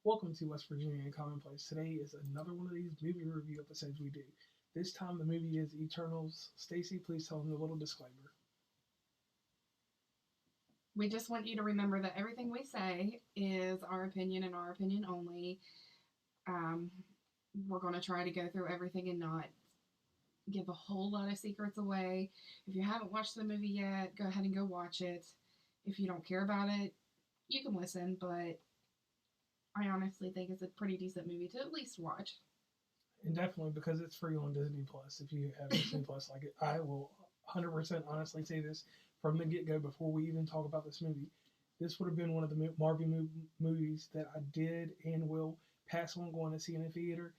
Welcome to West Virginia and Commonplace. Today is another one of these movie review episodes we do. This time the movie is Eternals. Stacy, please tell them the little disclaimer. We just want you to remember that everything we say is our opinion and our opinion only. Um, we're going to try to go through everything and not give a whole lot of secrets away. If you haven't watched the movie yet, go ahead and go watch it. If you don't care about it, you can listen, but I honestly think it's a pretty decent movie to at least watch. And definitely because it's free on Disney Plus. If you have Disney Plus like it, I will 100% honestly say this from the get go before we even talk about this movie. This would have been one of the Marvel movies that I did and will pass on going to see in a theater.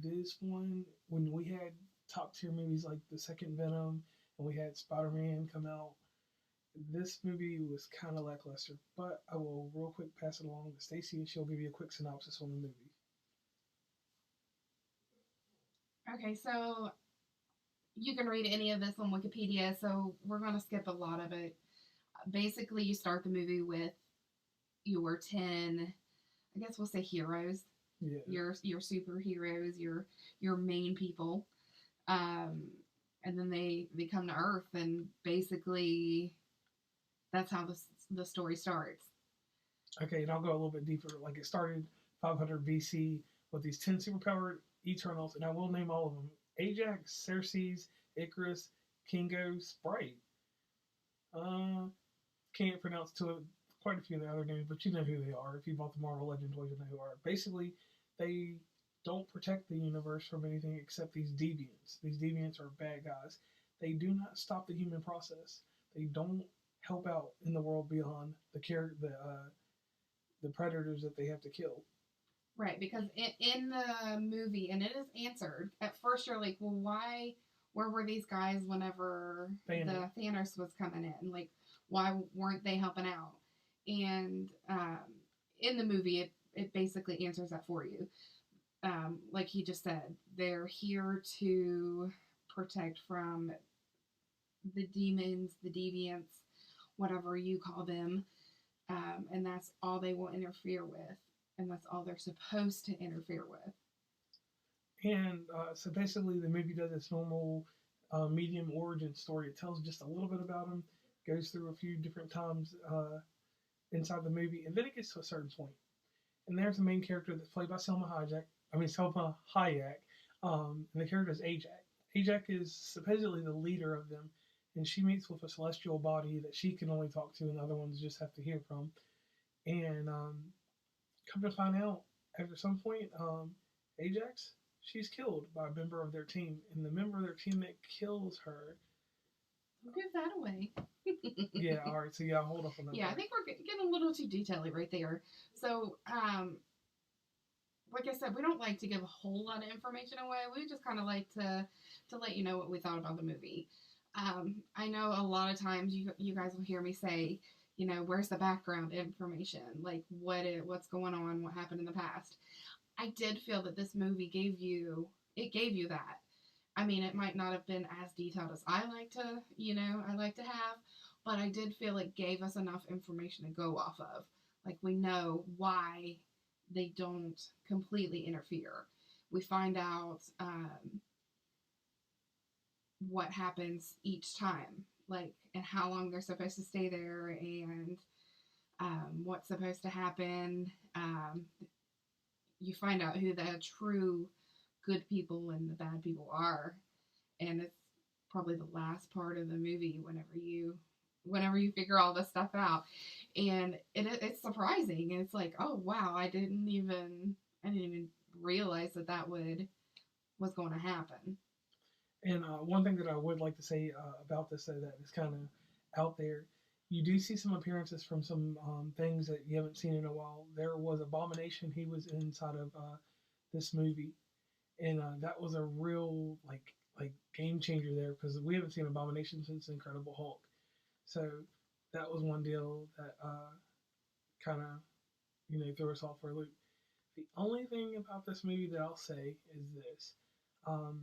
This one, when we had top tier movies like the second Venom and we had Spider Man come out, this movie was kind of lackluster. But I will real quick pass it along to Stacy and she'll give you a quick synopsis on the movie. Okay, so you can read any of this on Wikipedia, so we're going to skip a lot of it. Basically, you start the movie with your 10, I guess we'll say heroes, Yeah. your superheroes, your main people, um, and then they come to Earth, and basically that's how the story starts. Okay, and I'll go a little bit deeper. Like it started 500 BC with these 10 superpowered Eternals, and I will name all of them: Ajax, Xerxes, Icarus, Kingo, Sprite. Uh, can't pronounce quite a few of the other names, but you know who they are. If you bought the Marvel Legend toys, you know who they are. Basically, they don't protect the universe from anything except these deviants. These deviants are bad guys. They do not stop the human process. They don't help out in the world beyond the predators that they have to kill. Right, because in the movie, and it is answered, at first you're like, well, why, where were these guys whenever the Thanos was coming in? Like, why weren't they helping out? And in the movie, it basically answers that for you. Like he just said, they're here to protect from the demons, the deviants, whatever you call them, and that's all they will interfere with, and that's all they're supposed to interfere with. And so basically, the movie does its normal medium origin story. It tells just a little bit about him, goes through a few different times inside the movie, and then it gets to a certain point. And there's the main character that's played by Selma Hayek. Selma Hayek, and the character is Ajax. Ajax is supposedly the leader of them, and she meets with a celestial body that she can only talk to, and the other ones just have to hear from. And come to find out, after some point, Ajax, she's killed by a member of their team, and the member of their team that kills her. Give that away. Yeah, all right. So yeah, hold up on that. Yeah, I think we're getting a little too detailed right there. So, like I said, we don't like to give a whole lot of information away. We just kind of like to let you know what we thought about the movie. I know a lot of times you guys will hear me say, you know, where's the background information? Like what's going on, what happened in the past. I did feel that this movie gave you that. I mean, it might not have been as detailed as I like to have, but I did feel it gave us enough information to go off of. Like we know why they don't completely interfere. We find out what happens each time, like and how long they're supposed to stay there, and what's supposed to happen. You find out who the true good people and the bad people are, and it's probably the last part of the movie whenever you figure all this stuff out, and it's surprising. It's like, oh wow, I didn't even realize that was going to happen. And one thing that I would like to say about this, that is kind of out there, you do see some appearances from some things that you haven't seen in a while. There was Abomination; he was inside of this movie, and that was a real like game changer there because we haven't seen Abomination since Incredible Hulk. So that was one deal that kind of threw us off for a loop. The only thing about this movie that I'll say is this: um,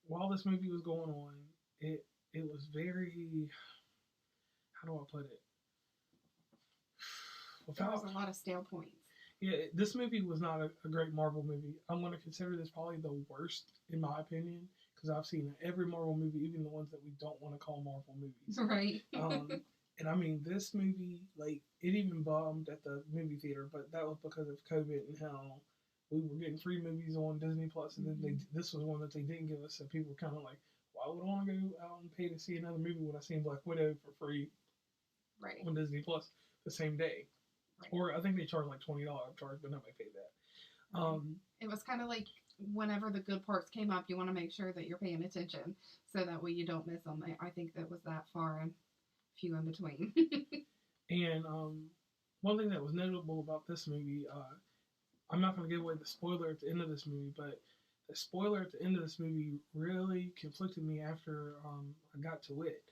while this movie was going on, it was very, how do I put it? There was a lot of stale points. Yeah, this movie was not a great Marvel movie. I'm going to consider this probably the worst, in my opinion, because I've seen every Marvel movie, even the ones that we don't want to call Marvel movies. Right. And I mean, this movie, like, it even bombed at the movie theater, but that was because of COVID and how we were getting free movies on Disney Plus, and then this was one that they didn't give us, so people were kind of like, why would I want to go out and pay to see another movie when I seen Black Widow for free Right. on Disney Plus the same day? Right. Or I think they charged like $20 charge, but nobody paid that. Right. It was kind of like whenever the good parts came up, you want to make sure that you're paying attention so that way you don't miss them. I think that was that far and few in between. And one thing that was notable about this movie, I'm not going to give away the spoiler at the end of this movie, but the spoiler at the end of this movie really conflicted me after I got to it.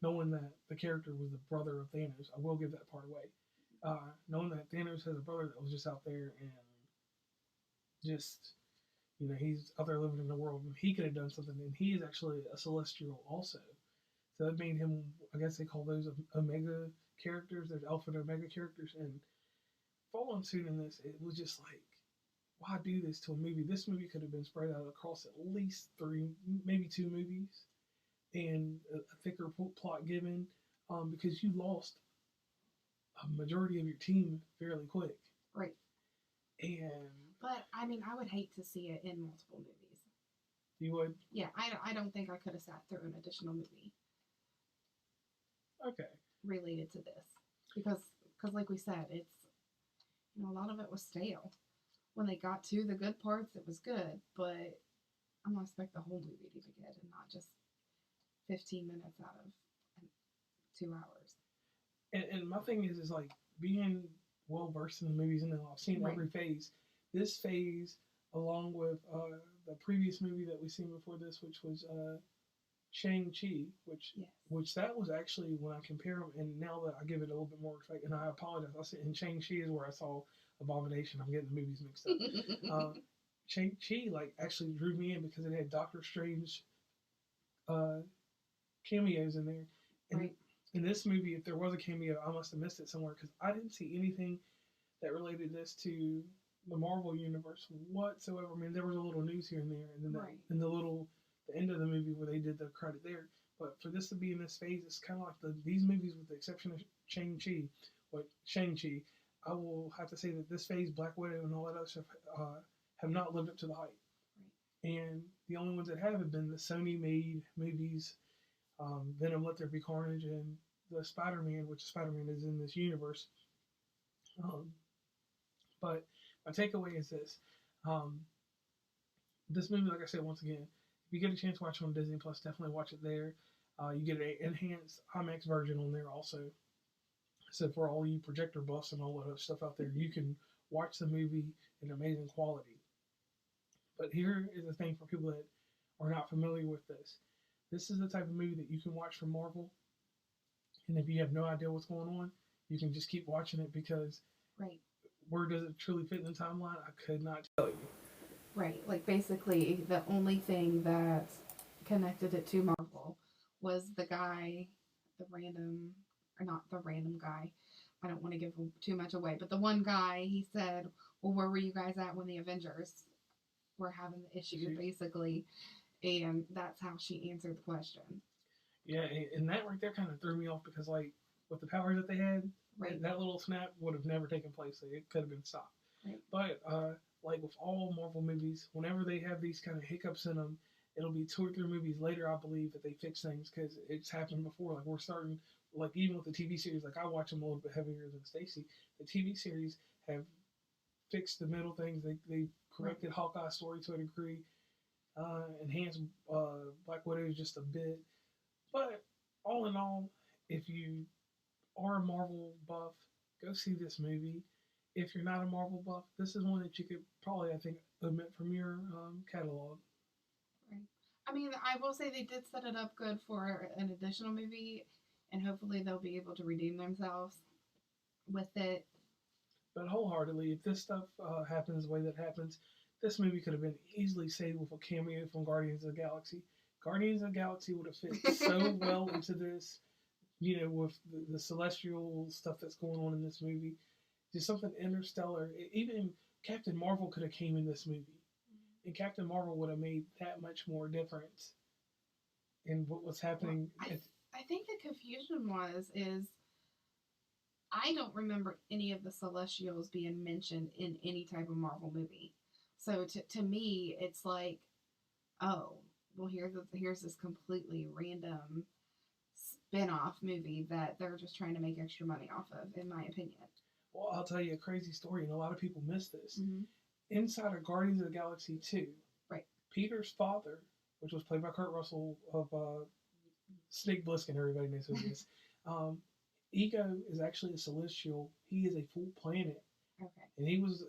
Knowing that the character was the brother of Thanos, I will give that part away. Knowing that Thanos has a brother that was just out there and just, he's out there living in the world, and he could have done something, and he is actually a Celestial also. So that made him, I guess they call those Omega characters. There's Alpha and Omega characters, and following suit in this, it was just like, why do this to a movie? This movie could have been spread out across at least 3, maybe 2 movies, and a thicker plot given, because you lost a majority of your team fairly quick. Right. But I mean, I would hate to see it in multiple movies. You would? Yeah, I don't think I could have sat through an additional movie. Okay. Related to this, because like we said, it's a lot of it was stale. When they got to the good parts, it was good, but I'm gonna expect the whole movie to be good and not just 15 minutes out of 2 hours. And my thing is like being well versed in the movies, and I've seen every phase. This phase, along with the previous movie that we seen before this, which was Shang-Chi, which that was actually, when I compare them, and now that I give it a little bit more respect, and I apologize, I said in Shang-Chi is where I saw Abomination. I'm getting the movies mixed up. Shang-Chi actually drew me in because it had Doctor Strange cameos in there. And in this movie, if there was a cameo, I must have missed it somewhere because I didn't see anything that related this to the Marvel universe whatsoever. I mean, there was a little news here and there, and then in the end of the movie where they did the credit there. But for this to be in this phase, it's kind of like these movies, with the exception of Shang-Chi, I will have to say that this phase, Black Widow and all that other stuff, have not lived up to the hype. And the only ones that have been the Sony-made movies, Venom, Let There Be Carnage, and the Spider-Man, which Spider-Man is in this universe. But my takeaway is this. This movie, like I said, once again, if you get a chance to watch it on Disney Plus, definitely watch it there. You get an enhanced IMAX version on there also. So for all you projector buffs and all that other stuff out there, you can watch the movie in amazing quality. But here is the thing for people that are not familiar with this. This is the type of movie that you can watch from Marvel, and if you have no idea what's going on, you can just keep watching it because where does it truly fit in the timeline? I could not tell you. Right, like basically the only thing that connected it to Marvel was the guy, not the random guy. I don't want to give too much away, but the one guy, he said, well, where were you guys at when the Avengers were having the issue, basically? And that's how she answered the question. Yeah, and that right there kind of threw me off because, with the powers that they had, that little snap would have never taken place. So it could have been stopped. Right. But, with all Marvel movies, whenever they have these kind of hiccups in them, it'll be 2 or 3 movies later, I believe, that they fix things because it's happened before. We're starting, even with the TV series, I watch them a little bit heavier than Stacy. The TV series have fixed the middle things. They corrected Hawkeye's story to a degree, enhanced Black Widow just a bit. But all in all, if you are a Marvel buff, go see this movie. If you're not a Marvel buff, this is one that you could probably, I think, omit from your catalog. Right. I mean, I will say they did set it up good for an additional movie, and hopefully they'll be able to redeem themselves with it. But wholeheartedly, if this stuff happens the way that happens, this movie could have been easily saved with a cameo from Guardians of the Galaxy. Guardians of the Galaxy would have fit so well into this, with the celestial stuff that's going on in this movie. just something interstellar. Even Captain Marvel could have came in this movie, and Captain Marvel would have made that much more difference in what was happening. Well, I think the confusion is I don't remember any of the Celestials being mentioned in any type of Marvel movie. So to me, it's like, oh, well, here's this completely random spin-off movie that they're just trying to make extra money off of, in my opinion. Well, I'll tell you a crazy story, and a lot of people miss this. Mm-hmm. Inside of Guardians of the Galaxy 2, right, Peter's father, which was played by Kurt Russell of Snake Plissken, everybody knows who he is. Ego is actually a celestial. He is a full planet. Okay. And he was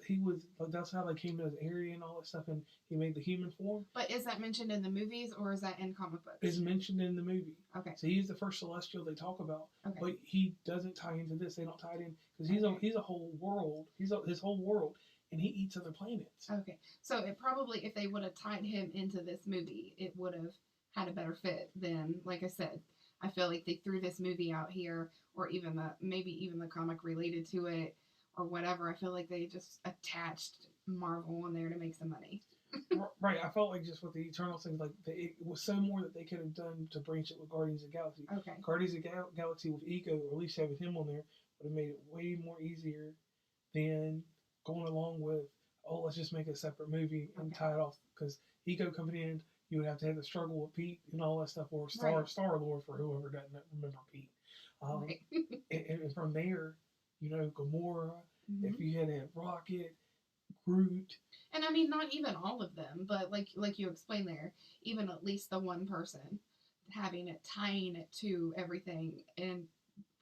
that's how they came to his area and all that stuff, and he made the human form. But is that mentioned in the movies or is that in comic books? It's mentioned in the movie. Okay. So he's the first celestial they talk about. Okay. But he doesn't tie into this. They don't tie it in because he's a whole world. His whole world, and he eats other planets. Okay. So it probably, if they would have tied him into this movie, it would have had a better fit than, like I said, I feel like they threw this movie out here, or even maybe even the comic related to it, or whatever. I feel like they just attached Marvel in there to make some money. Right. I felt like just with the Eternal things, like it was so more that they could have done to branch it with Guardians of the Galaxy. Okay. Guardians of the Galaxy with Ego, or at least having him on there, would have made it way more easier than going along with, oh, let's just make a separate movie and tie it off. Because Ego coming in, you would have to have the struggle with Pete and all that stuff, or Star-Lord for whoever doesn't remember Pete. Right. and from there, Gamora, if you had a Rocket, Groot. And I mean, not even all of them, but like you explained there, even at least the one person having it, tying it to everything, and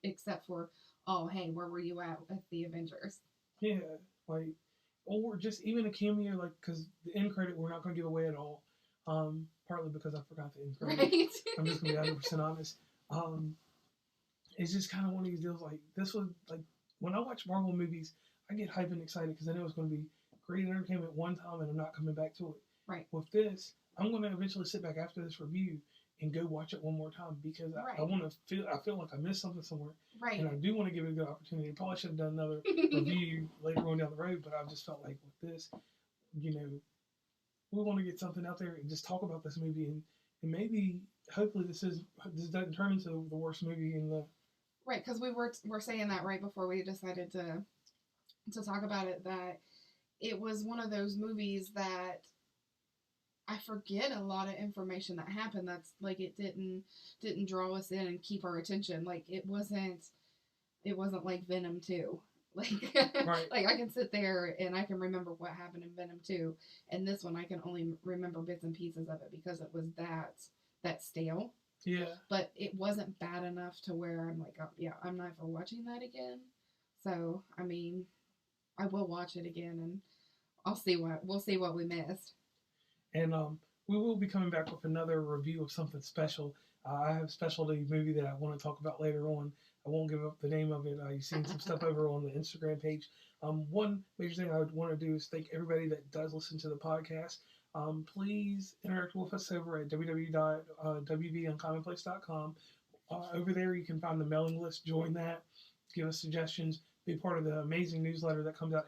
except for, oh, hey, where were you at the Avengers? Yeah, or just even a cameo, because the end credit we're not going to give away at all. Partly because I forgot the end credit. Right. I'm just going to be 100% honest. It's just kind of one of these deals. This was when I watch Marvel movies, I get hyped and excited because I know it's going to be great entertainment one time, and I'm not coming back to it. Right. With this, I'm going to eventually sit back after this review and go watch it one more time because I want to I feel like I missed something somewhere. Right. And I do want to give it a good opportunity. I probably should have done another review later on down the road, but I just felt like with this, we want to get something out there and just talk about this movie, and maybe hopefully this doesn't turn into the worst movie in the. Right, because we were saying that right before we decided to talk about it, that it was one of those movies that I forget a lot of information that happened. That's it didn't draw us in and keep our attention. It wasn't like Venom 2. Right. I can sit there and I can remember what happened in Venom 2, and this one I can only remember bits and pieces of it because it was that stale. Yeah. But it wasn't bad enough to where I'm like, oh yeah, I'm not ever watching that again. So I mean, I will watch it again, and we'll see what we missed. And we will be coming back with another review of something special. I have a specialty movie that I want to talk about later on. I won't give up the name of it. You've seen some stuff over on the Instagram page. One major thing I would want to do is thank everybody that does listen to the podcast. Please interact with us over at www.wvuncommonplace.com. Over there, you can find the mailing list. Join that. Give us suggestions. Be part of the amazing newsletter that comes out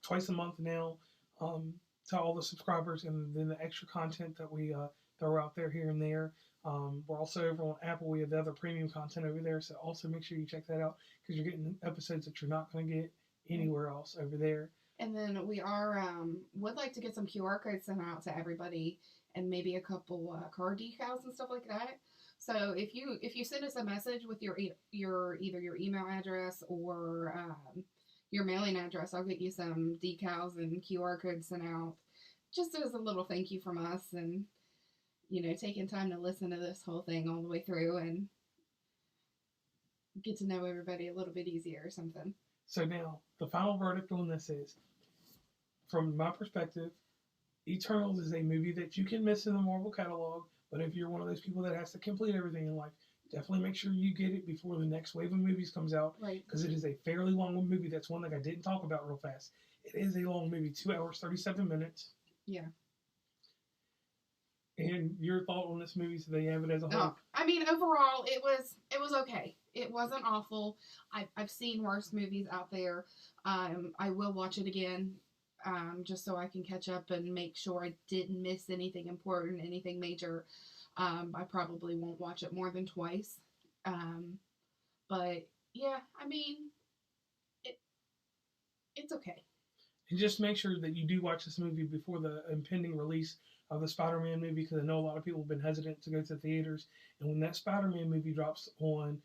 twice a month now to all the subscribers, and then the extra content that we throw out there here and there. We're also over on Apple. We have the other premium content over there, so also make sure you check that out because you're getting episodes that you're not going to get anywhere else over there. And then we would like to get some QR codes sent out to everybody, and maybe a couple car decals and stuff like that. So if you send us a message with your either your email address or your mailing address, I'll get you some decals and QR codes sent out, just as a little thank you from us, and taking time to listen to this whole thing all the way through and get to know everybody a little bit easier or something. So now, the final verdict on this is, from my perspective, Eternals is a movie that you can miss in the Marvel catalog, but if you're one of those people that has to complete everything in life, definitely make sure you get it before the next wave of movies comes out. Right. Because it is a fairly long movie. That's one thing I didn't talk about real fast. It is a long movie, 2 hours, 37 minutes. Yeah. And your thought on this movie, so they have it as a whole? I mean, overall, it was okay. It wasn't awful. I've seen worse movies out there. I will watch it again, just so I can catch up and make sure I didn't miss anything important, anything major. I probably won't watch it more than twice. But yeah, I mean, it it's okay. And just make sure that you do watch this movie before the impending release of the Spider-Man movie, because I know a lot of people have been hesitant to go to theaters. And when that Spider-Man movie drops on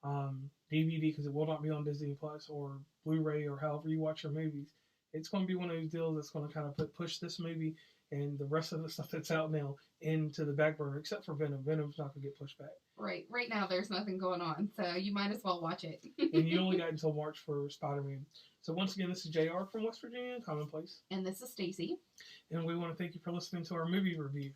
DVD, because it will not be on Disney Plus or Blu-ray or however you watch your movies, it's going to be one of those deals that's going to kind of push this movie and the rest of the stuff that's out now into the back burner, except for Venom. Venom's not going to get pushed back. Right now there's nothing going on, so you might as well watch it. And you only got until March for Spider-Man. So once again, this is JR from West Virginia, Commonplace. And this is Stacy. And we want to thank you for listening to our movie review.